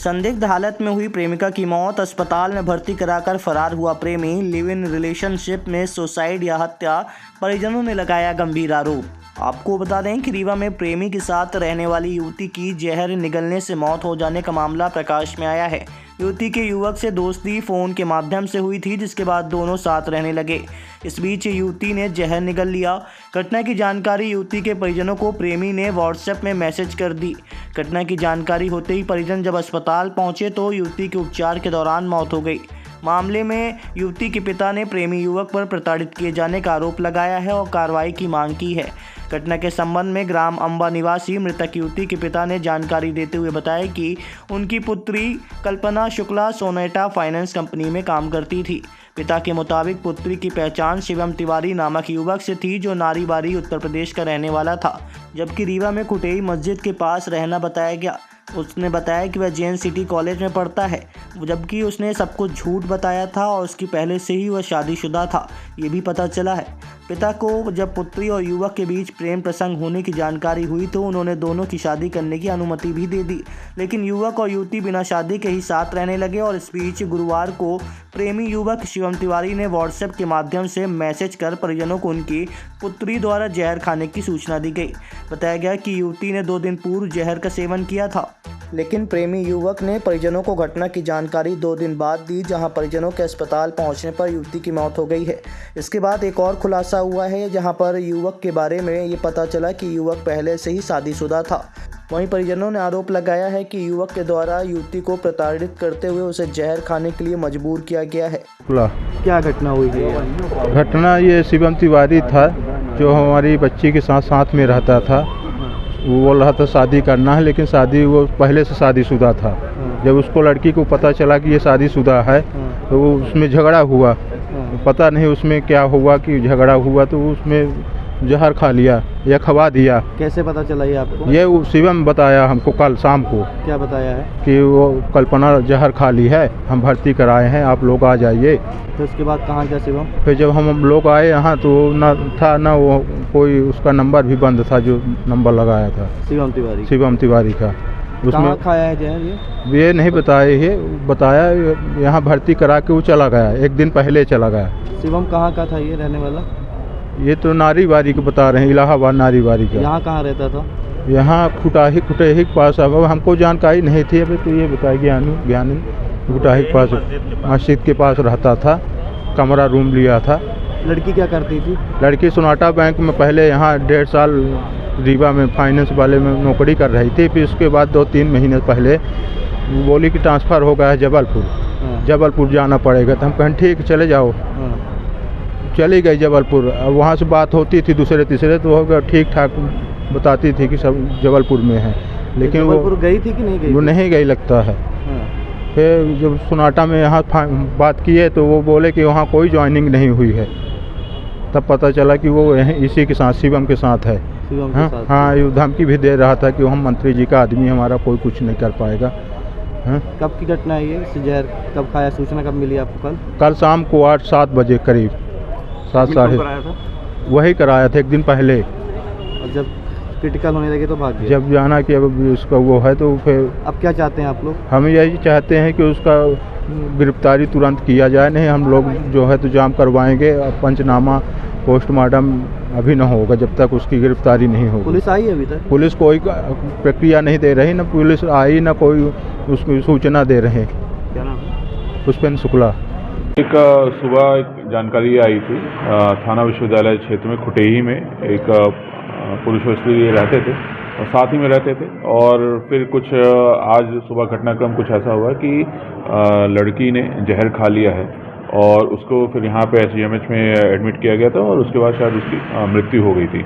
संदिग्ध हालत में हुई प्रेमिका की मौत, अस्पताल में भर्ती कराकर फरार हुआ प्रेमी, लिव इन रिलेशनशिप में सुसाइड या हत्या, परिजनों ने लगाया गंभीर आरोप। आपको बता दें कि रीवा में प्रेमी के साथ रहने वाली युवती की जहर निगलने से मौत हो जाने का मामला प्रकाश में आया है। युवती के युवक से दोस्ती फोन के माध्यम से हुई थी, जिसके बाद दोनों साथ रहने लगे। इस बीच युवती ने जहर निगल लिया। घटना की जानकारी युवती के परिजनों को प्रेमी ने व्हाट्सएप में मैसेज कर दी। घटना की जानकारी होते ही परिजन जब अस्पताल पहुंचे तो युवती के उपचार के दौरान मौत हो गई। मामले में युवती के पिता ने प्रेमी युवक पर प्रताड़ित किए जाने का आरोप लगाया है और कार्रवाई की मांग की है। घटना के संबंध में ग्राम अंबा निवासी मृतक युवती के पिता ने जानकारी देते हुए बताया कि उनकी पुत्री कल्पना शुक्ला सोनेटा फाइनेंस कंपनी में काम करती थी। पिता के मुताबिक पुत्री की पहचान शिवम तिवारी नामक युवक से थी, जो नारीबारी उत्तर प्रदेश का रहने वाला था, जबकि रीवा में कुटेई मस्जिद के पास रहना बताया गया। उसने बताया कि वह जैन सिटी कॉलेज में पढ़ता है, जबकि उसने सब कुछ झूठ बताया था और उसकी पहले से ही वह शादीशुदा था, ये भी पता चला है। पिता को जब पुत्री और युवक के बीच प्रेम प्रसंग होने की जानकारी हुई तो उन्होंने दोनों की शादी करने की अनुमति भी दे दी, लेकिन युवक और युवती बिना शादी के ही साथ रहने लगे। और इस बीच गुरुवार को प्रेमी युवक शिवम तिवारी ने व्हाट्सएप के माध्यम से मैसेज कर परिजनों को उनकी पुत्री द्वारा जहर खाने की सूचना दी गई। बताया गया कि युवती ने 2 दिन पूर्व जहर का सेवन किया था, लेकिन प्रेमी युवक ने परिजनों को घटना की जानकारी 2 दिन बाद दी, जहां परिजनों के अस्पताल पहुंचने पर युवती की मौत हो गई है। इसके बाद एक और खुलासा हुआ है, जहां पर युवक के बारे में ये पता चला कि युवक पहले से ही शादीशुदा था। वहीं परिजनों ने आरोप लगाया है कि युवक के द्वारा युवती को प्रताड़ित करते हुए उसे जहर खाने के लिए मजबूर किया गया है। क्या घटना हुई है? घटना ये शिवम तिवारी था, जो हमारी बच्ची के साथ साथ में रहता था। वो बोल रहा था शादी करना है, लेकिन शादी वो पहले से शादीशुदा था। जब उसको लड़की को पता चला कि ये शादीशुदा है तो वो उसमें झगड़ा हुआ। पता नहीं उसमें क्या हुआ कि झगड़ा हुआ, तो उसमें जहर खा लिया या खवा दिया। कैसे पता चला ये आपको? ये शिवम बताया हमको कल शाम को। क्या बताया है? कि वो कल्पना जहर खा ली है, हम भर्ती कराए हैं, आप लोग आ जाइए। तो उसके बाद कहाँ गया शिवम? फिर जब हम लोग आए यहाँ तो ना था ना वो कोई, उसका नंबर भी बंद था जो नंबर लगाया था शिवम तिवारी का। उसमें खाया है जहर? ये नहीं बताया, ये बताया यहाँ भर्ती करा के वो चला गया, 1 दिन पहले चला गया। शिवम कहाँ का था ये रहने वाला? ये तो नारीबारी को बता रहे हैं, इलाहाबाद नारीबारी का। यहाँ कहाँ रहता था? यहाँ कुटाही के पास। अब हमको जानकारी नहीं थी, अभी तो ये बताया ज्ञानी कुटाही के पास मस्जिद के पास रहता था, कमरा रूम लिया था। लड़की क्या करती थी? लड़की सोनाटा बैंक में पहले यहाँ 1.5 साल रीवा में फाइनेंस वाले में नौकरी कर रही थी। फिर उसके बाद 2-3 महीने पहले बोली कि ट्रांसफ़र हो गया है जबलपुर जाना पड़ेगा। तो हम कहें ठीक चले जाओ। चली गई जबलपुर। अब वहाँ से बात होती थी दूसरे तीसरे, तो हो गया ठीक ठाक, बताती थी कि सब जबलपुर में है, लेकिन जबलपुर गई थी कि नहीं गई? वो नहीं गई लगता है। फिर जब सोनाटा में यहाँ बात किए तो वो बोले कि वहाँ कोई ज्वाइनिंग नहीं हुई है। तब पता चला कि वो इसी के साथ शिवम के साथ है। हाँ, ये धमकी भी दे रहा था कि हम मंत्री जी का आदमी, हमारा कोई कुछ नहीं कर पाएगा। कब की घटना है ये? जहर कब खाया? सूचना कब मिली आपको? कल शाम को 8-7 बजे करीब, 7 साढ़े वही कराया था 1 दिन पहले। और जब क्रिटिकल होने लगे तो भाग गए? जब जाना कि अब उसका वो है तो फिर अब क्या चाहते हैं आप लोग? हम यही चाहते हैं कि उसका गिरफ्तारी तुरंत किया जाए, नहीं हम लोग जो है तो जाम करवाएंगे। पंचनामा पोस्टमार्टम अभी न होगा जब तक उसकी गिरफ्तारी नहीं होगी। पुलिस आई है अभी तक? पुलिस कोई प्रक्रिया नहीं दे रही, न पुलिस आई न कोई उसकी सूचना दे रहे। क्या नाम है? पुष्पेंद्र शुक्ला। एक सुबह एक जानकारी आई थी, थाना विश्वविद्यालय क्षेत्र में खुटेही में एक पुरुष व्यक्ति रहते थे और साथ ही में रहते थे। और फिर कुछ आज सुबह घटनाक्रम कुछ ऐसा हुआ कि लड़की ने जहर खा लिया है और उसको फिर यहाँ पे SGMH में एडमिट किया गया था और उसके बाद शायद उसकी मृत्यु हो गई थी।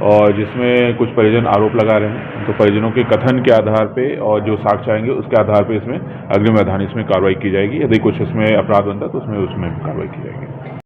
और जिसमें कुछ परिजन आरोप लगा रहे हैं, तो परिजनों के कथन के आधार पे और जो साक्ष्य आएंगे उसके आधार पे इसमें अग्रिम वैधानिक इसमें कार्रवाई की जाएगी। यदि कुछ इसमें अपराध बनता है तो उसमें कार्रवाई की जाएगी।